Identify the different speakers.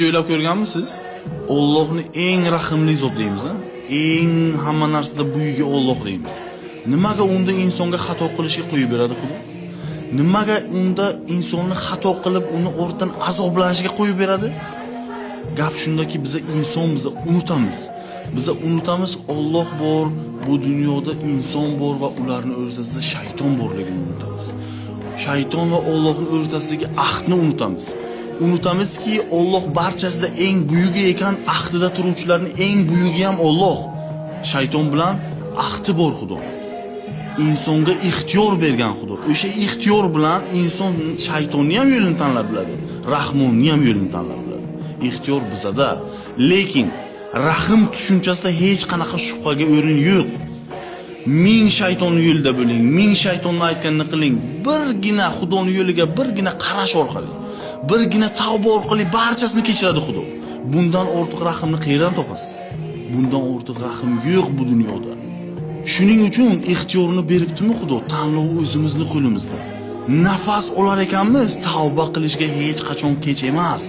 Speaker 1: O'ylab ko'rganmisiz? Allohni eng rahimli zot deymiz, ha? Eng hamma narsada buyugi Alloh deymiz. Nimaga unda insonga xato qilishga qo'yib beradi Xudo? Nimaga unda insonni xato qilib uni o'rtadan azoblanishiga qo'yib beradi? Gap shundaki, biz unutamiz. Biz unutamiz Alloh bor, bu dunyoda inson bor va ularning o'rtasida shayton borligini unutamiz. Shayton va Allohning o'rtasidagi ahdni unutamiz. Unutamizki, Alloh barchasida eng buyugi ekan, ahdida turuvchilarning eng buyugi ham Alloh. Shayton bilan ahdi bor Xudo. İnsonga ixtiyor bergan Xudo. O'sha ixtiyor bilan inson shaytonni ham yo'lini tanlab biladi, rahmonni ham yo'lini tanlab biladi. Ixtiyor bizada, lekin rahim tushunchasida hech qanaqa shubhaga o'rin yo'q. Ming shaytonning yo'lida bo'ling, ming shaytonning aytganini qiling. Birgina Xudoning yo'liga birgina qarash orqali, birgina tavba orqali barchasini kechiradi Xudo. Bundan ortiq rahimni qayerdan topasiz? Bundan ortiq rahim yo'q bu dunyoda. Shuning uchun ixtiyorni beribdimi Xudo? Tanlov o'zimizning qo'limizda. Nafas olar ekanmiz, tavba qilishga hech qachon kech emas.